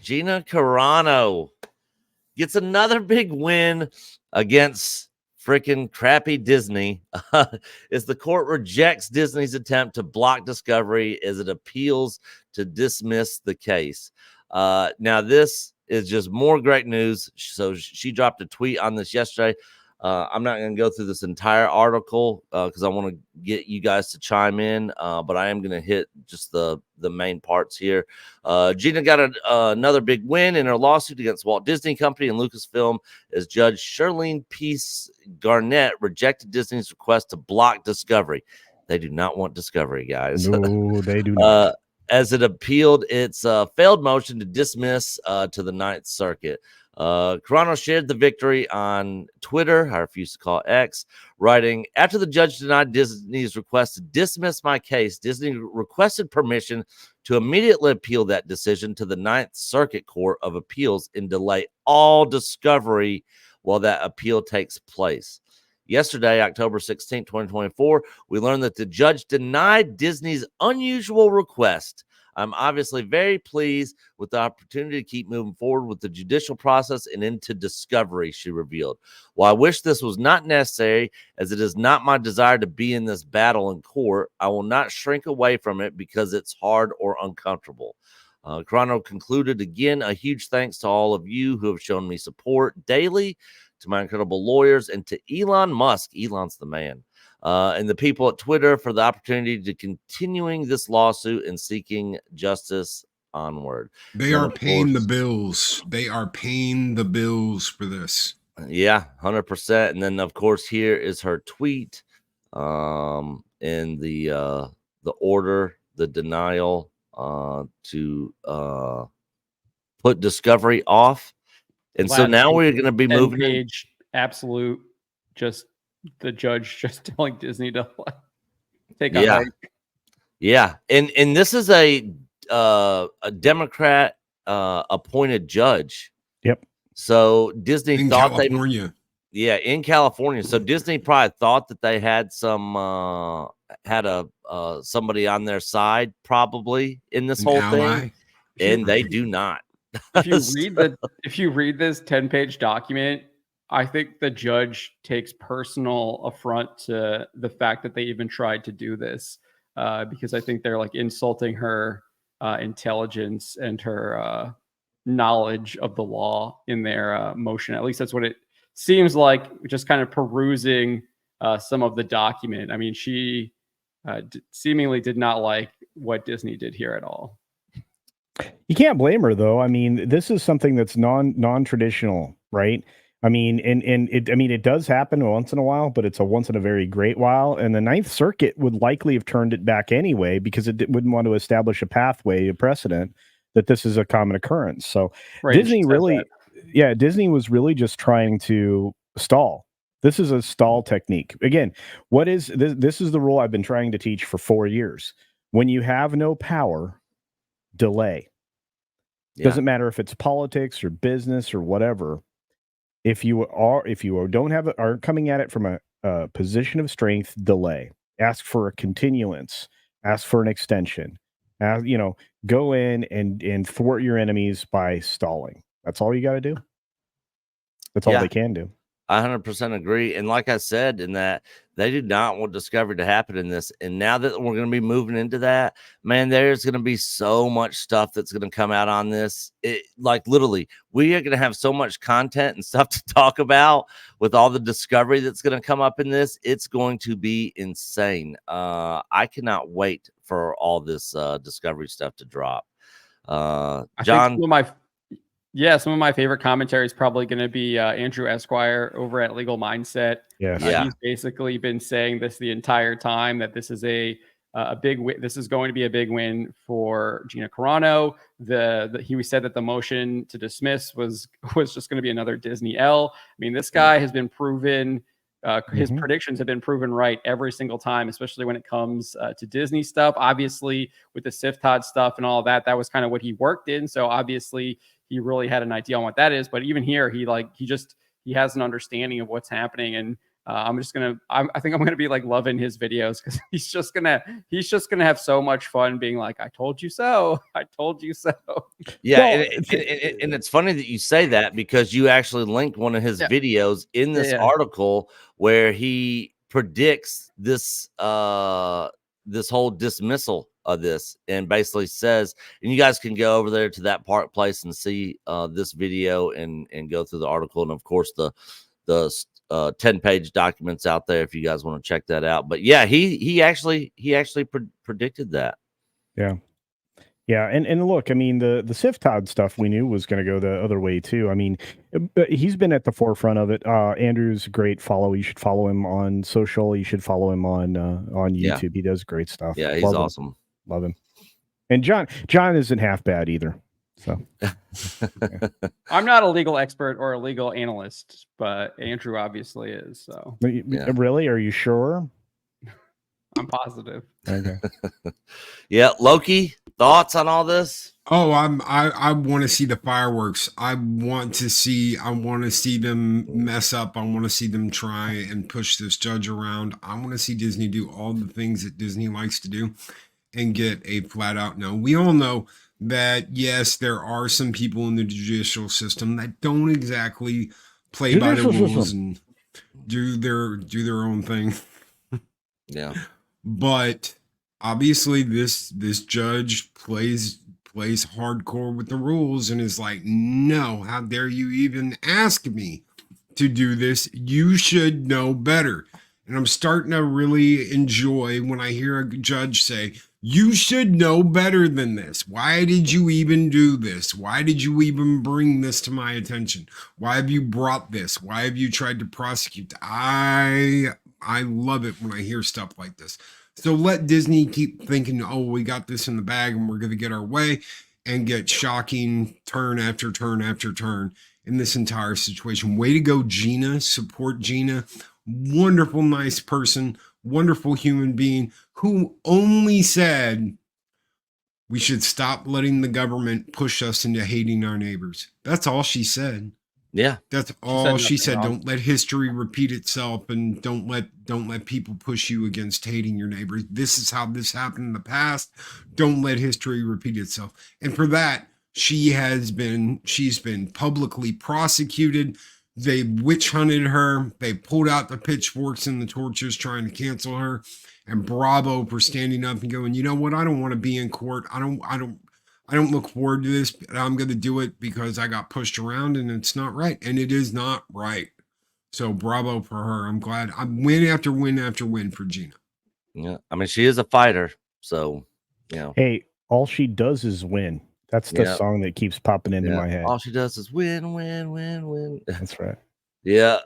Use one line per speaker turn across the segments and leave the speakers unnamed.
Gina Carano gets another big win against freaking crappy Disney. As the court rejects Disney's attempt to block discovery as it appeals to dismiss the case. Now, this is just more great news. So she dropped a tweet on this yesterday. I'm not going to go through this entire article because I want to get you guys to chime in, but I am going to hit just the main parts here. Gina got another big win in her lawsuit against Walt Disney Company and Lucasfilm as Judge Shirlene Peace Garnett rejected Disney's request to block discovery. They do not want discovery, guys.
No, they do not.
As it appealed its failed motion to dismiss to the Ninth Circuit. Carano shared the victory on Twitter, I refuse to call X, writing, after the judge denied Disney's request to dismiss my case, Disney requested permission to immediately appeal that decision to the Ninth Circuit Court of Appeals and delay all discovery while that appeal takes place. Yesterday, October 16, 2024, we learned that the judge denied Disney's unusual request. I'm obviously very pleased with the opportunity to keep moving forward with the judicial process and into discovery, she revealed. While I wish this was not necessary, as it is not my desire to be in this battle in court, I will not shrink away from it because it's hard or uncomfortable. Carano concluded, again, a huge thanks to all of you who have shown me support daily, to my incredible lawyers, and to Elon Musk. Elon's the man. And the people at Twitter for the opportunity to continuing this lawsuit and seeking justice onward.
They are paying the bills. They are paying the bills for this.
Yeah, 100%. And then, of course, here is her tweet in the order, the denial to put discovery off. And so now we're going to be moving.
Page, absolute, just the judge just telling Disney to take a hike.
Yeah, and this is a Democrat appointed judge.
Yep.
So Disney
in
thought
California.
In California. So Disney probably thought that they had somebody on their side probably in this whole thing, and they do not.
If you read this 10-page document, I think the judge takes personal affront to the fact that they even tried to do this, because I think they're like insulting her intelligence and her knowledge of the law in their motion. At least that's what it seems like, just kind of perusing some of the document. I mean, she seemingly did not like what Disney did here at all.
You can't blame her, though. I mean, this is something that's non-traditional, right? I mean, it does happen once in a while, but it's a once in a very great while. And the Ninth Circuit would likely have turned it back anyway because it wouldn't want to establish a pathway, a precedent that this is a common occurrence. So right, Disney was really just trying to stall. This is a stall technique. Again, what is this? This is the rule I've been trying to teach for 4 years. When you have no power, delay. Doesn't matter if it's politics or business or whatever. If you are coming at it from a position of strength, delay. Ask for a continuance. Ask for an extension. Go in and thwart your enemies by stalling. That's all you got to do. That's all they can do.
I 100% agree. And like I said, in that they do not want discovery to happen in this. And now that we're going to be moving into that, man, there's going to be so much stuff that's going to come out on this. Like literally, we are going to have so much content and stuff to talk about with all the discovery that's going to come up in this. It's going to be insane. I cannot wait for all this discovery stuff to drop. John,
some of my favorite commentary is probably going to be Andrew Esquire over at Legal Mindset. He's basically been saying this the entire time, that this is a big win. This is going to be a big win for Gina Carano. He said that the motion to dismiss was just going to be another Disney L. I mean, this guy has been proven. His predictions have been proven right every single time, especially when it comes to Disney stuff. Obviously, with the SIFTOD stuff and all of that, that was kind of what he worked in. So obviously, he really had an idea on what that is. But even here, he has an understanding of what's happening. And I think I'm gonna be like loving his videos because he's just gonna have so much fun being like, I told you so. I told you so.
Yeah, well, and it's funny that you say that because you actually linked one of his videos in this article where he predicts this this whole dismissal of this, and basically says, and you guys can go over there to that Park Place and see this video and go through the article, and of course the 10-page documents out there if you guys want to check that out. But yeah, he actually predicted that.
Yeah, and look, I mean, the SIFTOD stuff we knew was going to go the other way too. I mean, he's been at the forefront of it. Andrew's a great follow. You should follow him on social. You should follow him on YouTube. Yeah. He does great stuff.
Yeah, he's awesome.
Love him. And John isn't half bad either. So
I'm not a legal expert or a legal analyst, but Andrew obviously is. So
really, are you sure?
I'm positive.
Okay.
Yeah, Loki, thoughts on all this?
Oh, I want to see the fireworks. I want to see them mess up. I want to see them try and push this judge around. I want to see Disney do all the things that Disney likes to do and get a flat out no. We all know that yes, there are some people in the judicial system that don't exactly play by the rules and do their own thing.
Yeah.
But obviously this judge plays hardcore with the rules and is like, no, how dare you even ask me to do this? You should know better. And I'm starting to really enjoy when I hear a judge say, you should know better than this. Why did you even do this? Why did you even bring this to my attention? Why have you brought this? Why have you tried to prosecute? I love it when I hear stuff like this. So let Disney keep thinking, oh, we got this in the bag and we're going to get our way, and get shocking turn after turn after turn in this entire situation. Way to go, Gina. Support Gina. Wonderful, nice person, wonderful human being who only said we should stop letting the government push us into hating our neighbors. That's all she said.
Yeah,
that's all she said. Don't let history repeat itself, and don't let people push you against hating your neighbors. This is how this happened in the past. Don't let history repeat itself. And for that, she's been publicly prosecuted. They witch hunted her. They pulled out the pitchforks and the torches trying to cancel her. And bravo for standing up and going, you know what? I don't want to be in court. I don't look forward to this, but I'm going to do it because I got pushed around and it's not right. And it is not right. So bravo for her. I'm glad. I'm win after win after win for Gina.
Yeah. I mean, she is a fighter. So, you know.
Hey, all she does is win. That's the song that keeps popping into my head.
All she does is win, win, win, win.
That's right.
Yeah.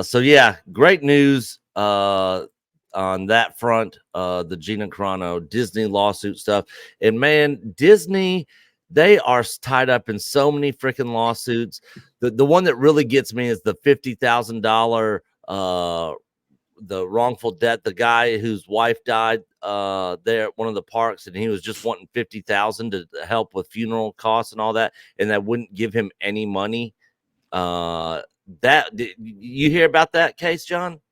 So yeah, great news on that front. The Gina Carano Disney lawsuit stuff. And man, Disney, they are tied up in so many freaking lawsuits. The one that really gets me is the $50,000 the wrongful death, the guy whose wife died there at one of the parks, and he was just wanting $50,000 to help with funeral costs and all that, and that wouldn't give him any money. Did you hear about that case, John?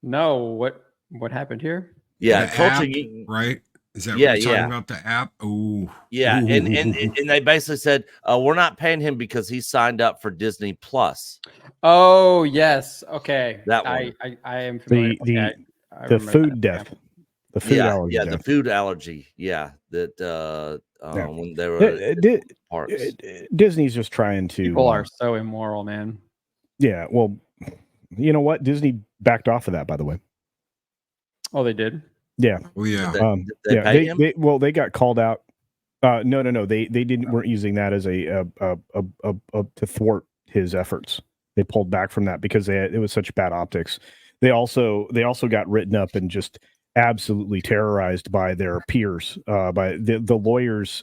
No. What happened here?
Yeah,
app, right? Is that what you're talking about, the app? Oh,
yeah. And they basically said, we're not paying him because he signed up for Disney Plus.
Oh, yes. Okay.
That one.
I am familiar with that.
The food death. The food allergy.
Yeah, the food allergy. Yeah. That when they were parks.
Disney's just trying to.
People are so immoral, man.
Yeah. Well, you know what? Disney backed off of that, by the way.
Oh, they did?
Yeah.
Oh, yeah.
They got called out. No. They weren't using that as a to thwart his efforts. They pulled back from that because it was such bad optics. They also got written up and just absolutely terrorized by their peers, by the lawyers,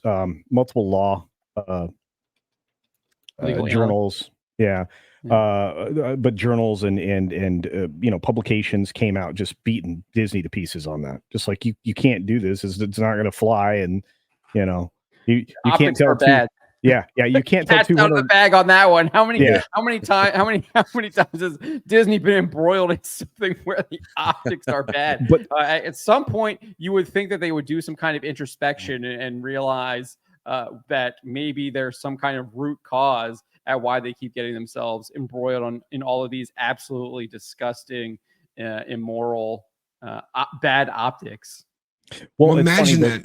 multiple law journals. Yeah. But journals and publications came out just beating Disney to pieces on that. Just like you can't do this. It's not going to fly, and you can't tell
bad.
Yeah, you can't tell
Cat's out of the bag on that one. How many times has Disney been embroiled in something where the optics are bad? But at some point, you would think that they would do some kind of introspection and realize that maybe there's some kind of root cause at why they keep getting themselves embroiled in all of these absolutely disgusting, immoral, bad optics.
Well, imagine that.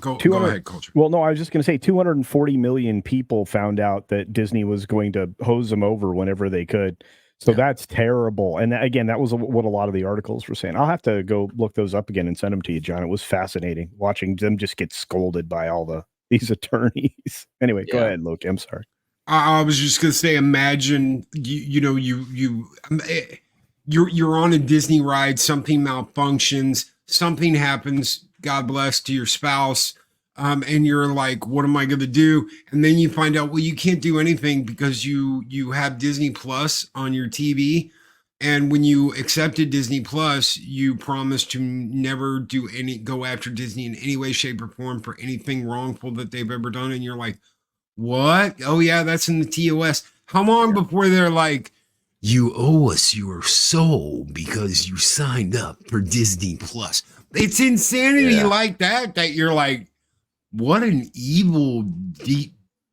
Go ahead, Culture.
Well, no, I was just going to say 240 million people found out that Disney was going to hose them over whenever they could. So that's terrible. And again, that was what a lot of the articles were saying. I'll have to go look those up again and send them to you, John. It was fascinating watching them just get scolded by all these attorneys. Anyway, go ahead, Loki. I'm sorry.
I was just going to say, imagine you're on a Disney ride, something malfunctions, something happens, God bless, to your spouse, and you're like, what am I going to do? And then you find out, well, you can't do anything because you have Disney Plus on your TV. And when you accepted Disney Plus, you promised to never go after Disney in any way, shape, or form for anything wrongful that they've ever done. And you're like, what? Oh, yeah, that's in the TOS. How long before they're like, you owe us your soul because you signed up for Disney Plus? It's insanity like that you're like, what an evil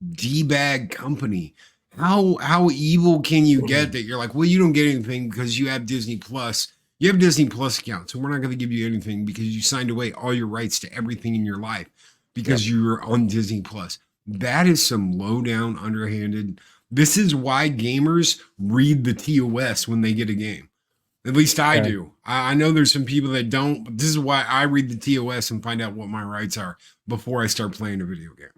D-bag company. How evil can you get that you're like, well, you don't get anything because you have Disney Plus. You have Disney Plus account, so we're not going to give you anything because you signed away all your rights to everything in your life because you were on Disney Plus. That is some low down, underhanded. This is why gamers read the TOS when they get a game. At least I do. I know there's some people that don't, but this is why I read the TOS and find out what my rights are before I start playing a video game.